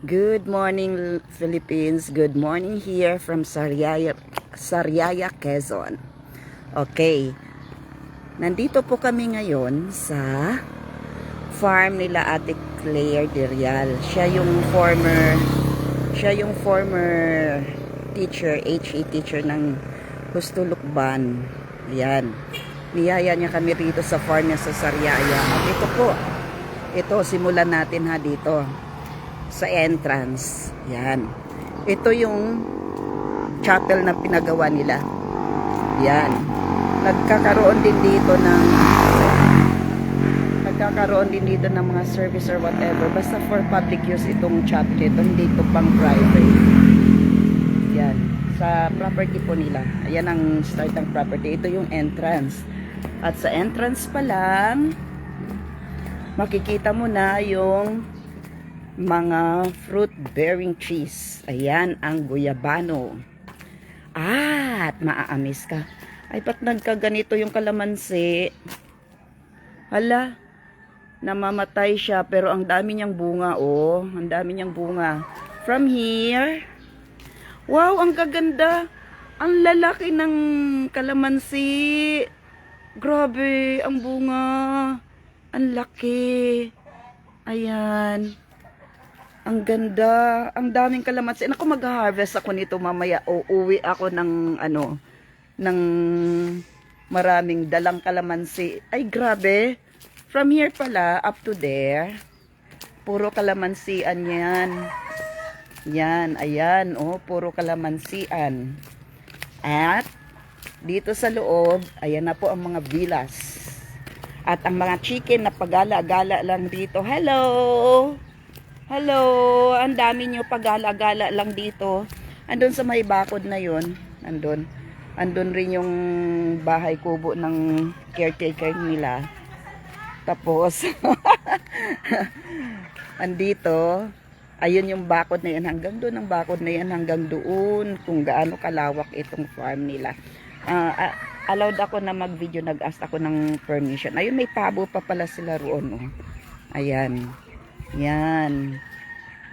Good morning, Philippines. Good morning here from Sariaya, Quezon. Okay. Nandito po kami ngayon sa farm nila Ate Claire Dirial. Siya yung former teacher, HE teacher ng Husto Lucban. Yan. Niyaya niya kami rito sa farm niya sa Sariaya. At ito simulan natin ha dito. Sa entrance. Yan. Ito yung chapel na pinagawa nila. Yan. Nagkakaroon din dito ng mga service or whatever. Basta for public use itong chapel. Ito hindi ito pang private. Yan. Sa property po nila. Ayan ang start ng property. Ito yung entrance. At sa entrance pa lang, makikita mo na yung mga fruit-bearing trees. Ayan ang guyabano. At maaamis ka. Ay, ba't nagkaganito yung kalamansi? Hala, namamatay siya pero ang dami niyang bunga, oh. Ang dami niyang bunga. From here, wow, ang gaganda. Ang lalaki ng kalamansi. Grabe, ang bunga. Ang laki. Ayan. Ang ganda, ang daming kalamansi. Ako mag-harvest ako nito mamaya. O uwi ako ng ng maraming dalang kalamansi. Ay grabe. From here pala up to there, puro kalamansian 'yan. Yan, ayan, oh, puro kalamansian. At dito sa loob, ayan na po ang mga villas. At ang mga chicken na pagala-gala lang dito. Hello! Hello, ang dami nyo pagala-gala lang dito. Andun sa may bakod na yun. Andun rin yung bahay kubo ng caretaker nila. Tapos, andito, ayun yung bakod na yan. Hanggang doon ang bakod na yan. Hanggang doon kung gaano kalawak itong farm nila. Allowed ako na mag-video. Nag-ask ako ng permission. Ayun, may pabo pa pala sila roon. Oh. Ayan. Yan.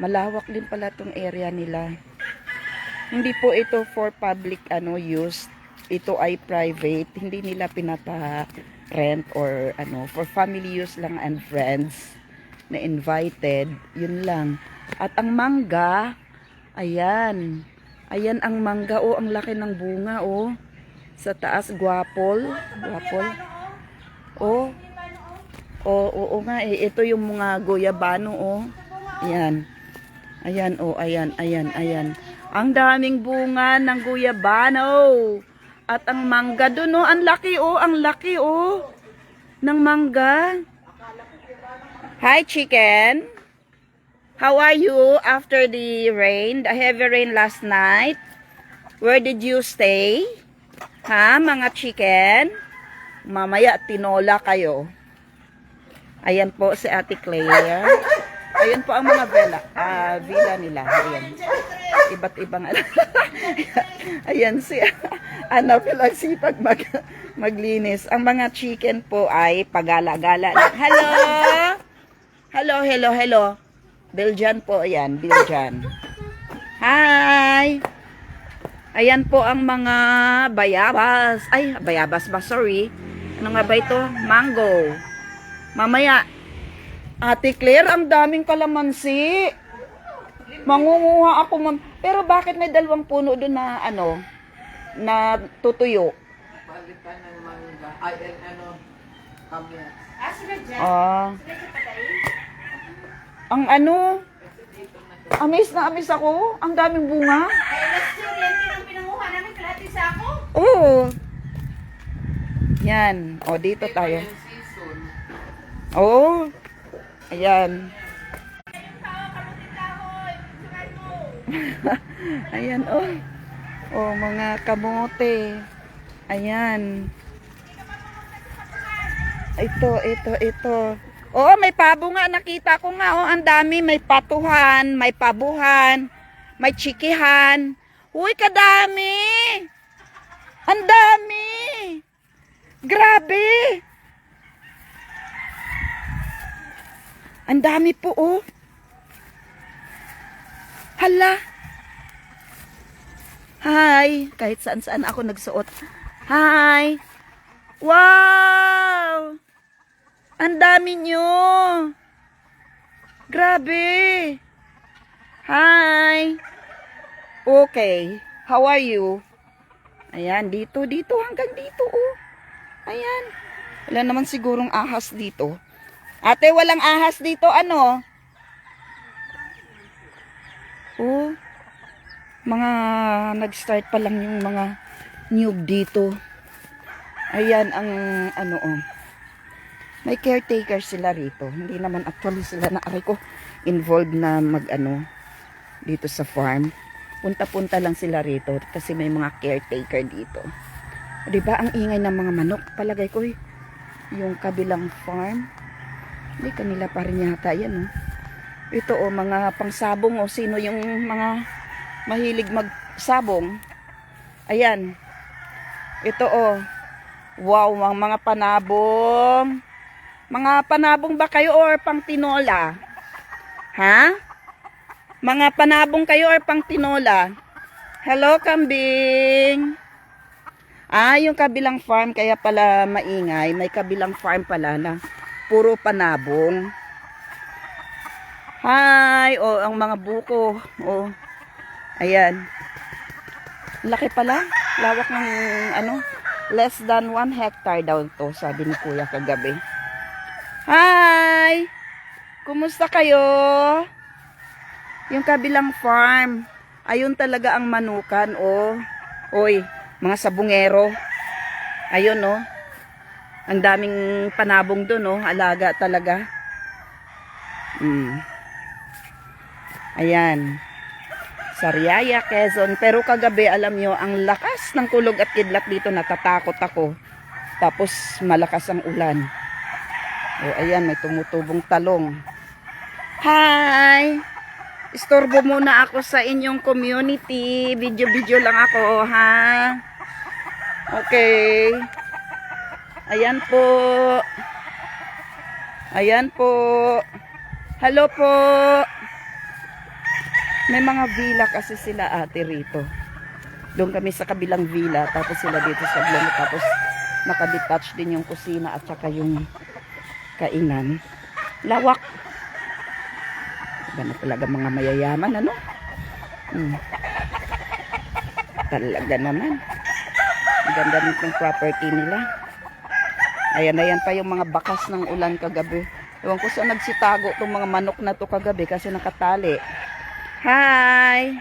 Malawak din pala tong area nila. Hindi po ito for public use. Ito ay private. Hindi nila pinapa-rent or for family use lang and friends na invited. Yun lang. At ang mangga, ayan. Ayan ang mangga. Oh, ang laki ng bunga, oh. Sa taas, guwapol. Guwapol. Oh. Oo nga eh. Ito yung mga guyabano, oh. Ayan. Ayan, oh. Ayan. Ang daming bunga ng guyabano. At ang mangga dun, oh. Ang laki, oh. Ang laki, oh. Ng mangga. Hi, chicken. How are you after the rain? The heavy rain last night? Where did you stay? Ha, mga chicken? Mamaya, tinola kayo. Ayan po si Ate Claire. Ayan po ang mga villa nila. Ayan. Iba't ibang ayan si pinagsipag maglinis. Ang mga chicken po ay pagala-gala. Hello. Belgian po, ayan. Belgian. Hi! Ayan po ang mga bayabas. Ay, bayabas ba? Sorry. Ano nga ba ito? Mango. Mamaya, Ate Claire, ang daming kalamansi. Mangunguha ako. Pero bakit may dalawang puno doon na na tutuyo? Palitan ng mangga. Ay, kamya. Ang amis na amis ako. Ang daming bunga. Ay, last year yan, pinanguha namin kalahati sa ako. Oo. Yan. O, dito tayo. Oh, ayan. Ayan, oh. Oh, mga kamote. Ayan. Ito. Oh, may pabo nga. Nakita ko nga, oh. Ang dami. May patuhan, may pabuhan, may chikihan. Uy, kadami. Ang dami. Grabe. Ang dami po, oh. Hala! Hi! Kahit saan-saan ako nagsuot. Hi! Wow! Ang dami nyo! Grabe! Hi! Okay. How are you? Ayan, dito, hanggang dito, oh. Ayan. Wala naman sigurong ahas dito. Ate, walang ahas dito, ano? Oh. Mga nag-start pa lang yung mga noob dito. Ayan ang ano, oh. May caretaker sila rito. Hindi naman actually sila na aray ko involved na mag-ano dito sa farm. Punta-punta lang sila rito kasi may mga caretaker dito. 'Di ba ang ingay ng mga manok? Palagay ko yung kabilang farm. Hindi kanila pa rin yata yan, oh. Ito, oh, mga pangsabong, oh. Sino yung mga mahilig magsabong? Ayan. Ito, oh. Wow, mga panabong. Mga panabong ba kayo or pang tinola? Ha? Mga panabong kayo or pang tinola? Hello, kambing. Ah, yung kabilang farm kaya pala maingay. May kabilang farm pala na puro panabong. Hi! Oh, ang mga buko. Oh. Ayan. Laki pala. Lawak ng ano, less than 1 hectare daw to, sabi ni Kuya kagabi. Hi! Kumusta kayo? Yung kabilang farm. Ayun talaga ang manukan, oh. Oy, mga sabungero. Ayun, oh. Ang daming panabong doon, oh. Alaga talaga. Ayan. Sariaya, Quezon. Pero kagabi, alam nyo, ang lakas ng kulog at kidlat dito, natatakot ako. Tapos, malakas ang ulan. O, ayan, may tumutubong talong. Hi! Istorbo muna ako sa inyong community. Video-video lang ako, ha? Okay. Ayan po. Ayan po. Hello po. May mga villa kasi sila ate rito. Doon kami sa kabilang villa. Tapos sila dito sa blong. Tapos nakadetach din yung kusina at saka yung kainan. Lawak. Iba na talaga mga mayayaman, ano? Talaga naman. Ang ganda nitong property nila. Ayan, ayan pa yung mga bakas ng ulan kagabi. Ewan ko saan nagsitago itong mga manok na to kagabi kasi nakatali. Hi!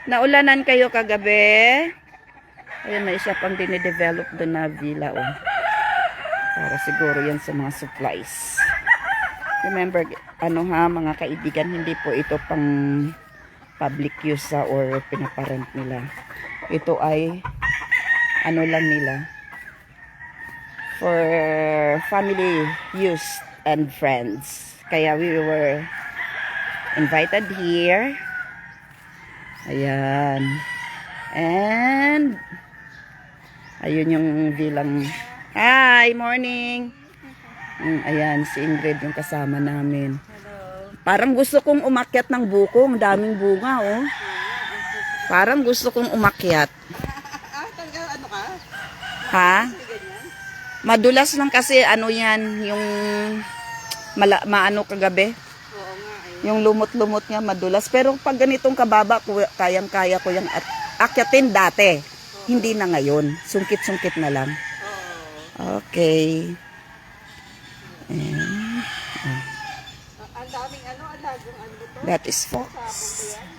Naulanan kayo kagabi? Ayan, may isa pang dinidevelop doon na villa, oh. Para siguro yan sa mga supplies. Remember, ano ha, mga kaibigan, hindi po ito pang public use or pinaparent nila. Ito ay, ano lang nila, for family use and friends. Kaya we were invited here. Ayan. And, ayun yung bilang, hi, morning! Ayan, si Ingrid yung kasama namin. Hello. Parang gusto kong umakyat ng buko. Ang daming bunga, oh. Parang gusto kong umakyat. Ano ka? Ha? Madulas lang kasi, ano yan, yung maano kagabi. Oo nga eh. Yung lumot-lumot nga, madulas. Pero pag ganitong kababa, kayang-kaya ko yung akyatin dati. Hindi na ngayon. Sungkit-sungkit na lang. Okay. And, Ang daming ano, alagang ano to? that is Fox.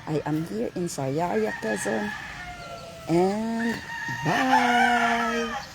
I am here in Sariaya, Quezon. And bye!